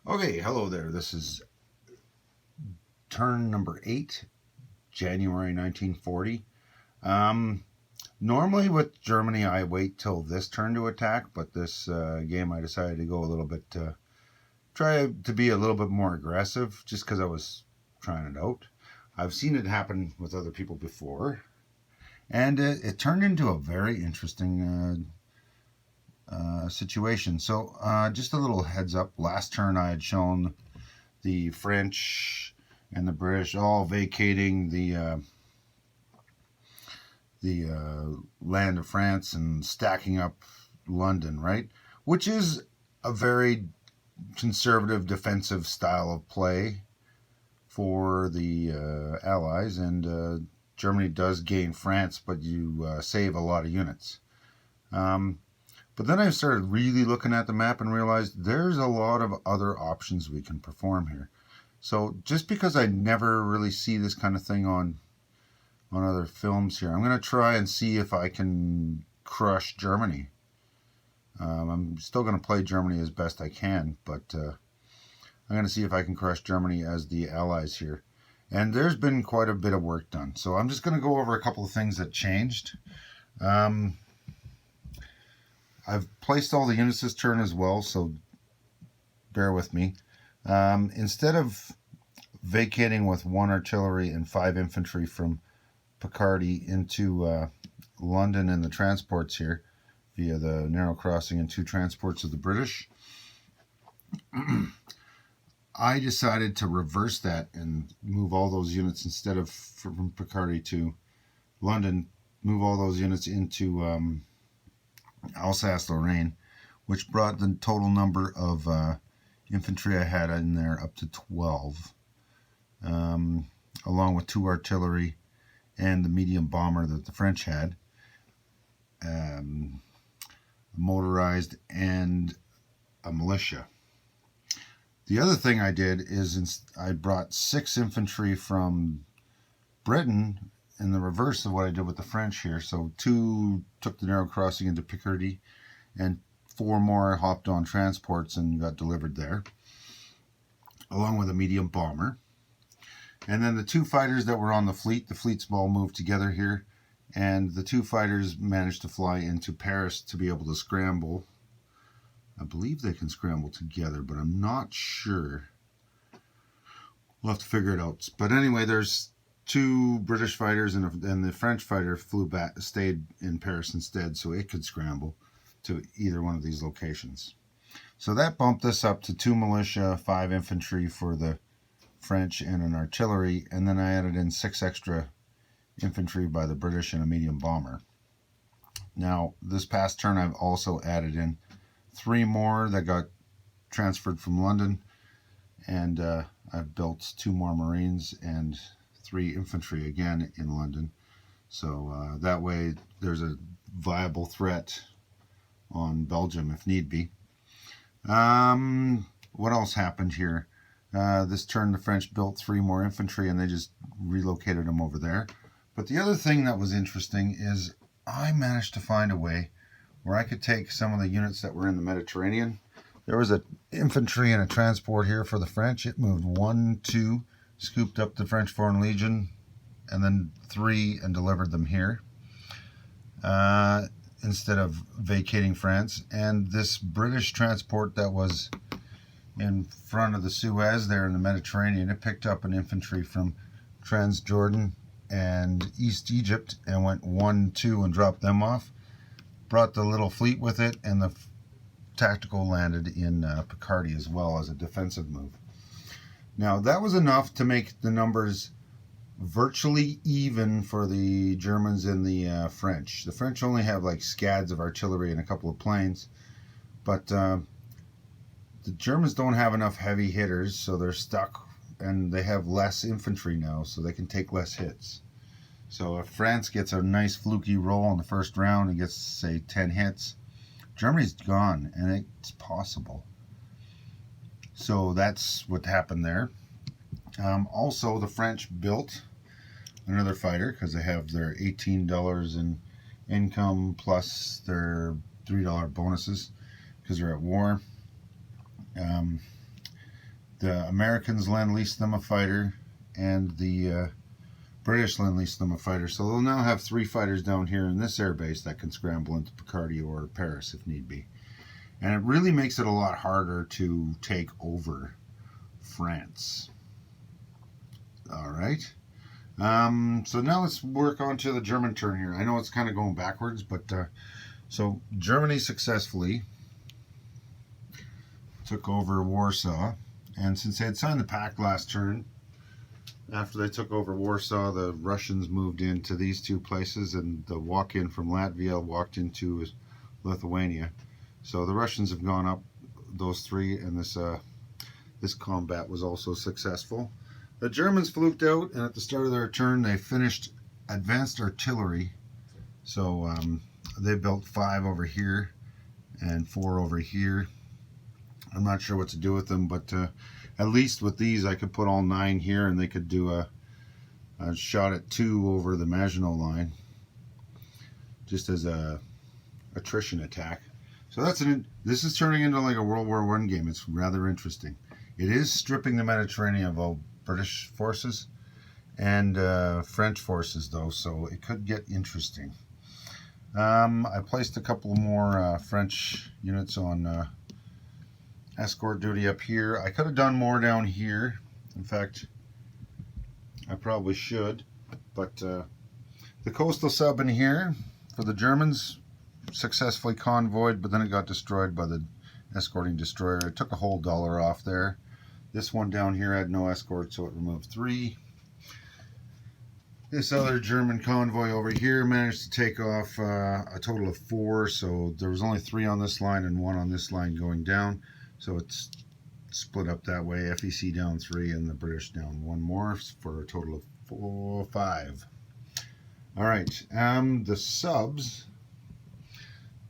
Okay, hello there. This is turn number 8, January 1940. Um, Normally with Germany, I wait till this turn to attack, but this game I decided to go a little bit, try to be a little bit more aggressive just because I was trying it out. I've seen it happen with other people before, and it turned into a very interesting situation. So, just a little heads up last turn, I had shown the French and the British all vacating the land of France and stacking up London, right? Which is a very conservative defensive style of play for the Allies, and Germany does gain France, but you save a lot of units. Um, but then I started really looking at the map and realized there's a lot of other options we can perform here. So just because I never really see this kind of thing on other films here, I'm going to try and see if I can crush Germany. I'm still going to play Germany as best I can, but I'm going to see if I can crush Germany as the Allies here. And there's been quite a bit of work done. So I'm just going to go over a couple of things that changed. Um, I've placed all the units this turn as well, so bear with me. Instead of vacating with 1 artillery and 5 infantry from Picardy into London and the transports here via the narrow crossing and 2 transports of the British, I decided to reverse that and move all those units, instead of from Picardy to London, move all those units into Alsace-Lorraine, which brought the total number of infantry I had in there up to 12, along with 2 artillery and the medium bomber that the French had, motorized, and a militia. The other thing I did is I brought 6 infantry from Britain, in the reverse of what I did with the French here. So 2 took the narrow crossing into Picardy, and 4 more hopped on transports and got delivered there, along with a medium bomber. And then the 2 fighters that were on the fleets all moved together here, and the 2 fighters managed to fly into Paris to be able to scramble. I believe they can scramble together, but I'm not sure. We'll have to figure it out. But anyway, there's 2 British fighters, and the French fighter stayed in Paris instead, so it could scramble to either one of these locations. So that bumped us up to 2 militia, 5 infantry for the French, and an artillery, and then I added in 6 extra infantry by the British and a medium bomber. Now, this past turn, I've also added in 3 more that got transferred from London, and I've built 2 more Marines and 3 infantry again in London. So that way there's a viable threat on Belgium if need be. What else happened here? This turn the French built 3 more infantry, and they just relocated them over there. But the other thing that was interesting is I managed to find a way where I could take some of the units that were in the Mediterranean. There was an infantry and a transport here for the French. It moved 1, 2, scooped up the French Foreign Legion, and then 3 and delivered them here, instead of vacating France. And this British transport that was in front of the Suez there in the Mediterranean, it picked up an infantry from Transjordan and East Egypt and went 1, 2 and dropped them off. Brought the little fleet with it, and the tactical landed in Picardy as well as a defensive move. Now, that was enough to make the numbers virtually even for the Germans and the French. The French only have like scads of artillery and a couple of planes, but the Germans don't have enough heavy hitters, so they're stuck, and they have less infantry now, so they can take less hits. So if France gets a nice fluky roll in the first round and gets, say, 10 hits, Germany's gone, and it's possible. So that's what happened there. Also, the French built another fighter because they have their $18 in income plus their $3 bonuses because they're at war. The Americans lend-leased them a fighter, and the British lend-leased them a fighter. So they'll now have 3 fighters down here in this airbase that can scramble into Picardy or Paris if need be. And it really makes it a lot harder to take over France. All right. So now let's work on to the German turn here. I know it's kind of going backwards, but so Germany successfully took over Warsaw. And since they had signed the pact last turn, after they took over Warsaw, the Russians moved into these 2 places, and the walk-in from Latvia walked into Lithuania. So the Russians have gone up those 3, and this combat was also successful. The Germans fluked out, and at the start of their turn, they finished advanced artillery. So they built 5 over here and 4 over here. I'm not sure what to do with them, but at least with these, I could put all 9 here, and they could do a shot at 2 over the Maginot line, just as a attrition attack. So this is turning into like a World War I game. It's rather interesting. It is stripping the Mediterranean of all British forces and French forces, though, so it could get interesting. I placed a couple more French units on escort duty up here. I could have done more down here. In fact, I probably should. But the coastal sub in here for the Germans successfully convoyed, but then it got destroyed by the escorting destroyer. It took a whole $1 off there. This one down here had no escort, so it removed 3. This other German convoy over here managed to take off a total of 4, so there was only 3 on this line and 1 on this line going down. So it's split up that way. FEC down 3 and the British down 1 more for a total of 5. All right, the subs,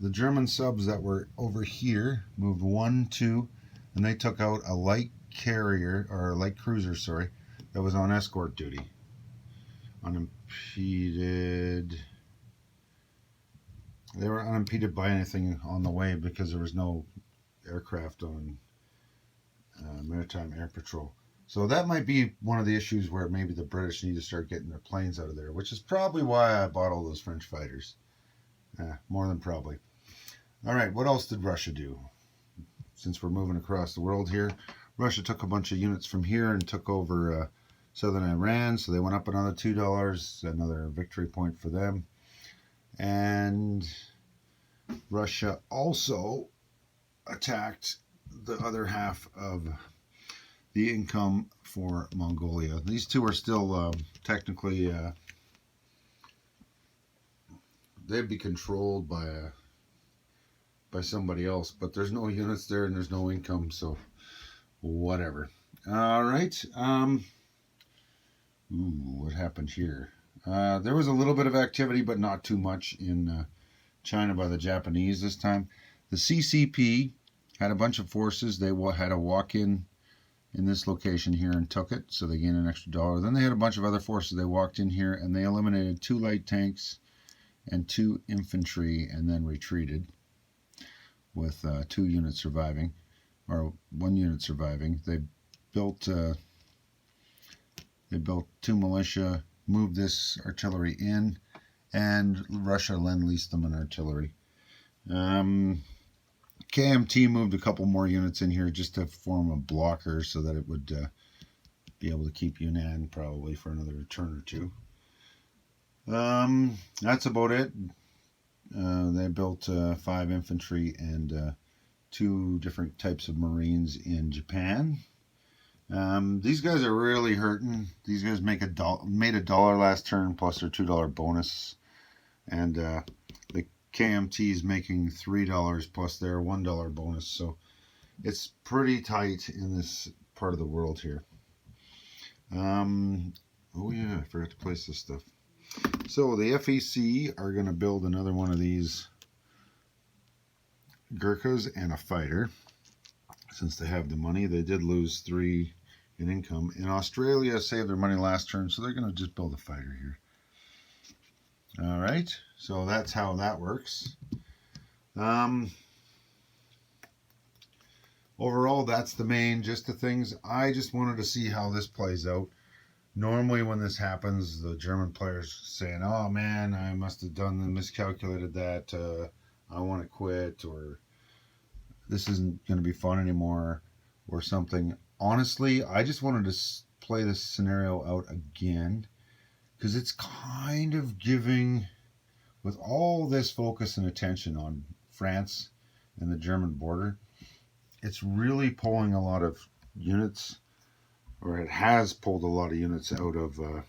the German subs that were over here moved 1, 2, and they took out a light carrier, or a light cruiser, sorry, that was on escort duty. Unimpeded. They were unimpeded by anything on the way because there was no aircraft on maritime air patrol. So that might be one of the issues where maybe the British need to start getting their planes out of there, which is probably why I bought all those French fighters. More than probably. All right, what else did Russia do? Since we're moving across the world here, Russia took a bunch of units from here and took over southern Iran, so they went up another $2, another victory point for them. And Russia also attacked the other half of the income for Mongolia. These 2 are still technically they'd be controlled by somebody else, but there's no units there and there's no income, so whatever. All right. What happened here? There was a little bit of activity, but not too much in China by the Japanese this time. The CCP had a bunch of forces. They had a walk-in this location here and took it, so they gained an extra $1. Then they had a bunch of other forces. They walked in here and they eliminated 2 light tanks and 2 infantry, and then retreated with 2 units surviving, or 1 unit surviving. They built 2 militia, moved this artillery in, and Russia lend-leased them an artillery. KMT moved a couple more units in here just to form a blocker so that it would be able to keep Yunnan probably for another turn or 2. That's about it. They built 5 infantry and 2 different types of Marines in Japan. These guys are really hurting. These guys made $1 last turn plus their $2 bonus, and the KMT is making $3 plus their $1 bonus. So it's pretty tight in this part of the world here. Oh yeah, I forgot to place this stuff. So the FEC are going to build another one of these Gurkhas and a fighter. Since they have the money, they did lose 3 in income. And Australia saved their money last turn, so they're going to just build a fighter here. All right, so that's how that works. What overall, that's the main gist of things. I just wanted to see how this plays out. Normally when this happens, the German players saying, oh man, I must have done and miscalculated that, I want to quit, or this isn't going to be fun anymore, or something. Honestly, I just wanted to play this scenario out again, because it's kind of giving, with all this focus and attention on France and the German border, it's really pulling a lot of units, or it has pulled a lot of units out of the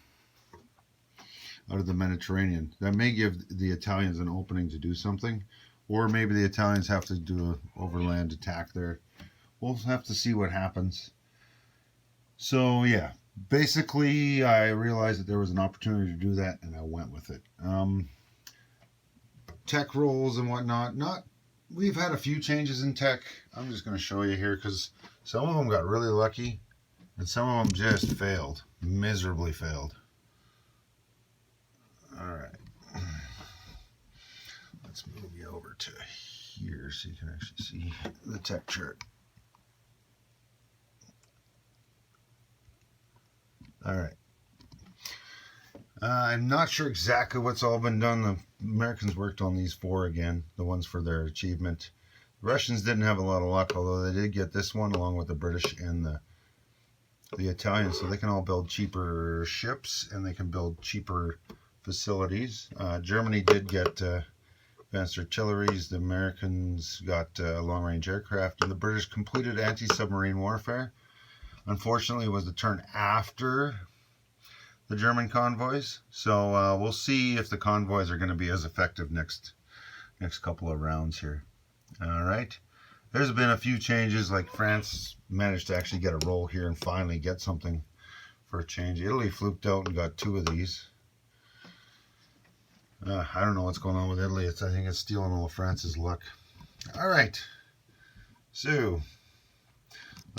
Mediterranean. That may give the Italians an opening to do something, or maybe the Italians have to do an overland attack there. We'll have to see what happens. So yeah, basically I realized that there was an opportunity to do that, and I went with it. Tech rolls and whatnot, we've had a few changes in tech. I'm just going to show you here, because some of them got really lucky and some of them just failed, miserably failed. Alright, let's move you over to here so you can actually see the tech chart. Alright, I'm not sure exactly what's all been done. The Americans worked on these 4 again, the ones for their achievement. The Russians didn't have a lot of luck, although they did get this one along with the British and the Italians, so they can all build cheaper ships and they can build cheaper facilities. Germany did get advanced artilleries. The Americans got long-range aircraft, and the British completed anti-submarine warfare. Unfortunately, it was the turn after the German convoys, so we'll see if the convoys are going to be as effective next couple of rounds here. All right, there's been a few changes, like France managed to actually get a roll here and finally get something for a change. Italy fluked out and got 2 of these. I don't know what's going on with Italy. I think it's stealing all of France's luck. All right, so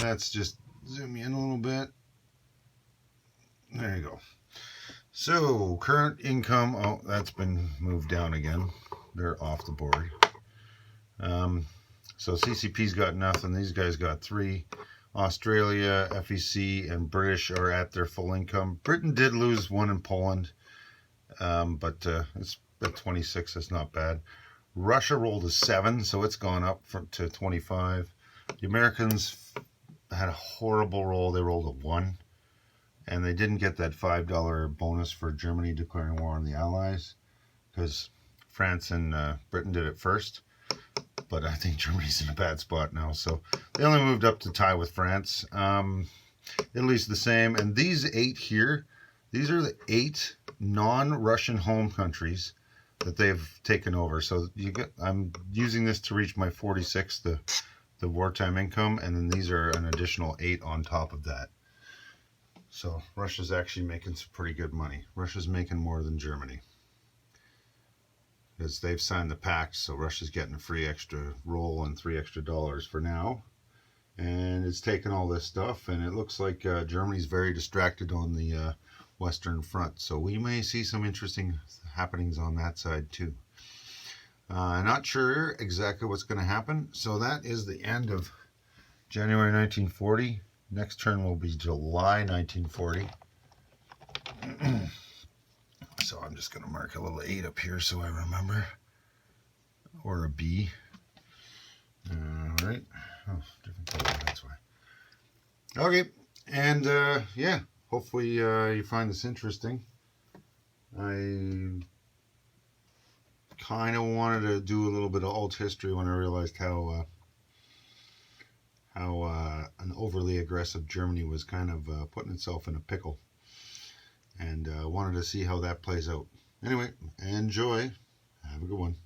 let's just zoom in a little bit. There you go. So current income, oh, that's been moved down again. They're off the board. So CCP's got nothing. These guys got 3. Australia, FEC, and British are at their full income. Britain did lose 1 in Poland, but it's at 26. That's not bad. Russia rolled a 7, so it's gone up to 25. The Americans had a horrible roll. They rolled a 1, and they didn't get that $5 bonus for Germany declaring war on the Allies, because France and Britain did it first. But I think Germany's in a bad spot now, so they only moved up to tie with France. Italy's the same, and these 8 here, these are the 8 non-Russian home countries that they've taken over. So I'm using this to reach my 46, the wartime income, and then these are an additional 8 on top of that. So Russia's actually making some pretty good money. Russia's making more than Germany, because they've signed the pact, so Russia's getting a free extra roll and $3 extra for now. And it's taken all this stuff, and it looks like Germany's very distracted on the Western Front, so we may see some interesting happenings on that side too. Not sure exactly what's going to happen. So that is the end of January 1940. Next turn will be July 1940. So I'm just going to mark a little 8 up here so I remember, or a B. All right. Oh, different color, that's why. Okay, and yeah, hopefully you find this interesting. I kind of wanted to do a little bit of alt history when I realized how an overly aggressive Germany was kind of putting itself in a pickle, and wanted to see how that plays out. Anyway, enjoy. Have a good one.